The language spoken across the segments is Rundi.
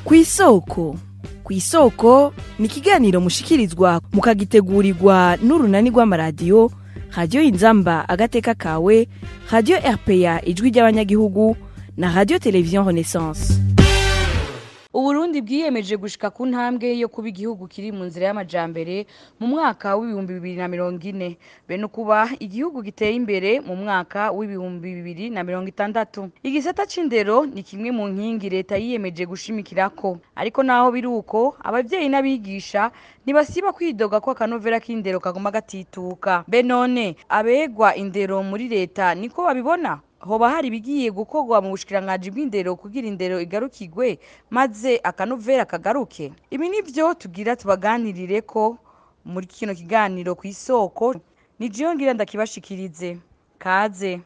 Kw'isoko. Kw'isoko ni ikiganiro mushikirizwa mukagitegurirwa n'urunani rw'amaradiyo Radio Inzamba agateka kawe, Radio RPA ijwi ry'abanyagihugu na Radio Television Renaissance. Uburundi bwiyemeje gushika ku ntambwe yo kuba igihugu kiri mu nzira y'amajambere mu mwaka w'ibihumbi 2040 bene kuba igihugu giteye imbere mu mwaka w'ibihumbi 2060. Igisata c'indero ni kimwe mu nkingi leta yiyemeje gushimikirako, ariko naho biruko abavyeyi n'abigisha ntibasiba kwidoga ko akanovera k'indero kaguma gatituka. Be none abegwa indero muri leta niko babibona? Hoba hari bigiye gukorwa mu bushikiranganji bw'indero kugira indero igarukigwe maze akanovera kagaruke? Ibi nivyo tugira tubaganirire ko muri kino kiganiro kw'isoko. Ni jiyo ngira ndakibashikirize. Kaze.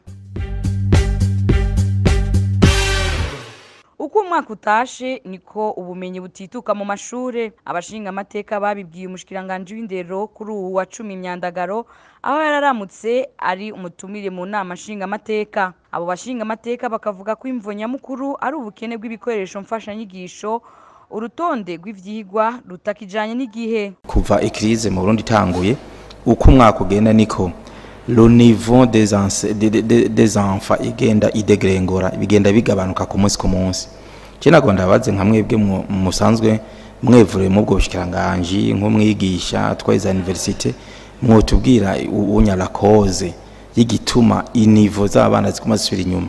Uko umwaka utashe niko ubumenyi butituka mu mashure. Abashinga amateka babibwiye umushikiranganje w'indero kuri uwu wa 10 Myandagaro aho yararamutse ari umutumire mu nama nshinga amateka. Abo bashinga amateka bakavuga ko imvo nyamukuru ari ubukene bw'ibikoresho mfasha nyigisho, urutonde rw'ivyigwa rutakijanye n'igihe. Kuva ikirize mu Burundi tanguye uko umwaka ugenda niko le niveau des enfants igenda idegrengora, bigenda bigabanuka ku munsi ku munsi. Kina gonda baze nka mwebwe musanzwe mwevure mu bwo bushikiranganje nk'umwigisha twaza university mwotubwira unyala cause y'igituma inivo z'abana zikuma zisubira inyuma.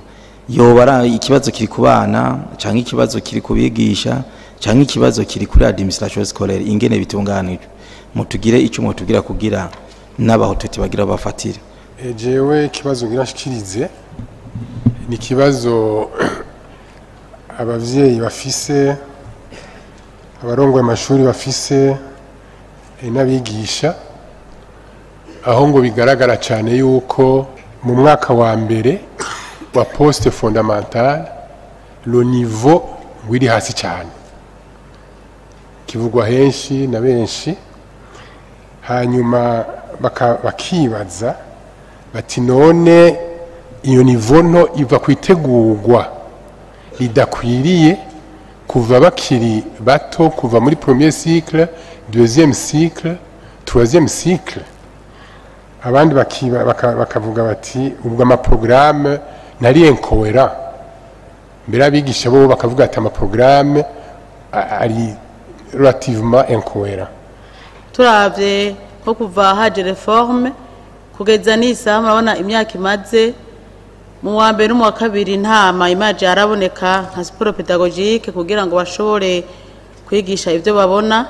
Yobara ikibazo kiri ku bana canke ikibazo kiri kubigisha canke ikibazo kiri kuri administration scolaire ingene bitunganijwe. Mutugire ico mutubwira kugira n'abaho tutibagira bafatira. Jewe kibazo ngirashikirize ni kibazo abavyeyi bafise, abarongoye amashuri bafise n'abigisha, aho ngo bigaragara cyane yuko mu mwaka wa mbere wa poste fondamentale le niveau wiri hasi cyane, kivugwa henshi na benshi. Hanyuma bakibaza bati none iyo niveau no iva kwitegurwa idakwiriye kuva bakiri bato, kuva muri premier cycle, deuxième cycle, troisième cycle. Abandi bakavuga bati ubwo amaprograme nari incohérent, mbere abigisha bo bakavuga ati amaprograme ari relativement incohérent. Turavye ko kuva haje reforme kugeza nisa murabona imyaka imaze mu wa mbere no mu wa kabiri ntama imaje araboneka nka sport pédagogique kugira ngo bashobore kwigisha ivyo babona.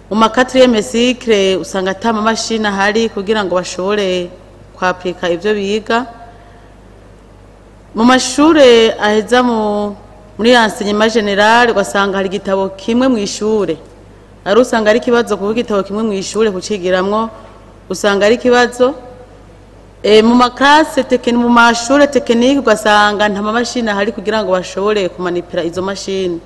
Mu ma 4e cycle usanga atama machine hari kugira ngo bashobore kwaplika ivyo biga. Mu mashure aheza muri enseignement général ugasanga hari igitabo kimwe mu ishure, ari usanga ari kibazo kuvuga igitabo kimwe mu ishure kucigiramwo usanga ari kibazo. Mu maklase mu mashure technique ugasanga nta mashine hari kugira ngo bashobore kumanipira izo mashine.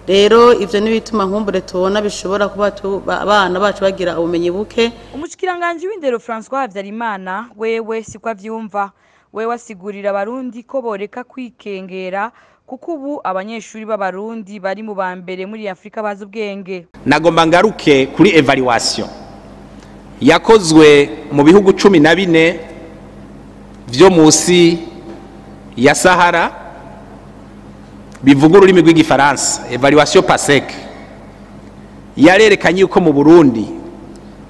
Rero ivyo nibituma nkumbure tubona bishobora kuba abana bacu bagira ubumenyi buke. Umushikiranganje w'indero François Habyarimana wewe sikwa vyumva. Wewe asigurira abarundi ko boreka kwikengera kuko ubu abanyeshuri b'abarundi bari mu bambere muri Afrika bazi ubwenge. Nagomba ngaruke kuri evaluation yakozwe mu bihugu 14 vyo musi ya Sahara bivuga ururimi rw'igifaransa. Evaluation PASEC yarerekanye uko mu Burundi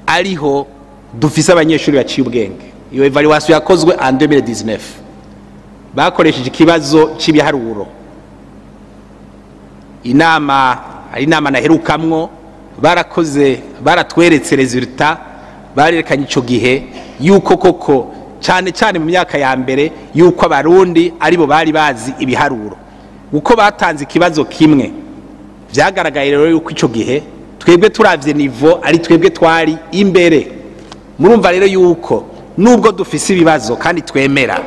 ariho dufise abanyeshuri baciye ubwenge. Iyo evaluation yakozwe en 2019 bakoresheje ikibazo cy'ibiharuro. Inama naherukamwo baratweretse resultat, barerekanye ico gihe yuko koko cyane cyane mu myaka ya mbere yuko abarundi aribo bari bazi ibiharuro. Uko batanze ikibazo kimwe vyagaragaye rero yuko ico gihe twebwe turavye niveau ari twebwe twari imbere. Murumva rero yuko nubwo dufise ibibazo kandi twemera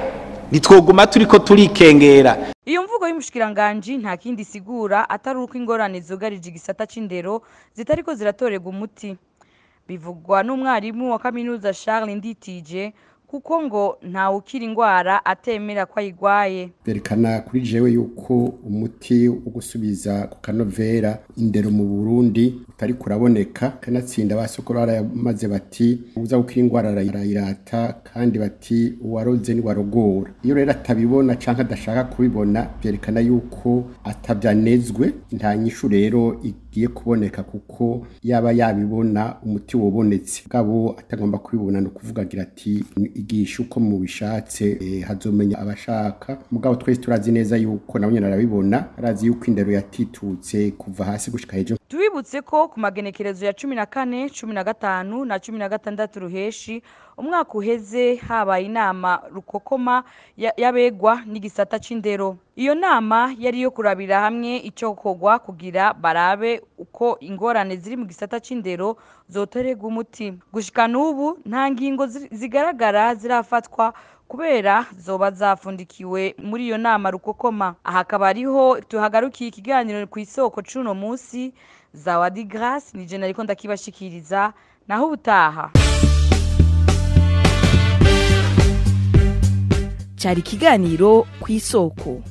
nitwoguma turiko turikengera. Iyo mvugo y'umushikiranganje nta kindi sigura atari uko ingorane zugarije igisata c'indero zitariko ziratorega umuti. Bivugwa n'umwarimu wa kaminuza Charles Nditije kuko ngo ntawe ukira indwara atemera ko ayigwaye. Berekana kuri jewe yuko umuti wo gusubiza ku kanovera indero mu Burundi utari kuraboneka, kanatsinda basokora baramaze bati uza gukira indwara arayirata kandi bati uwaroze ni warogora. Iyo rero atabibona canke adashaka kubibona byerekana yuko atabyanezwe, nta nyishu rero igiye kuboneka kuko yaba yabibona umuti wobonetse gabo atagomba kubibona no kuvugagira ati igisha uko mu bishatse hazomenya abashaka. Mugabo twese turazi neza yuko nabonye narabibona, arazi yuko indero yatitutse kuva hasi gushika hejuru. Tubibutse ko ku magenekerezo ya 14, 15 na 16 ruheshi umwaka uheze habaye inama rukokoma yabegwa n'igisata c'indero. Iyo nama yari yo kurabira hamwe ico kogwa kugira barabe uko ingorane ziri mu gisata c'indero zotorega umuti. Gushika n'ubu nta ngingo zigaragara zirafatwa kubera zoba zafundikiwe muri iyo nama rukokoma. Aha akaba ariho tuhagarukiye ikiganiro ku isoko cuno musi. Zawadi Grace ni je nariko ndakibashikiriza, naho ubutaha. Cari ikiganiro ku isoko.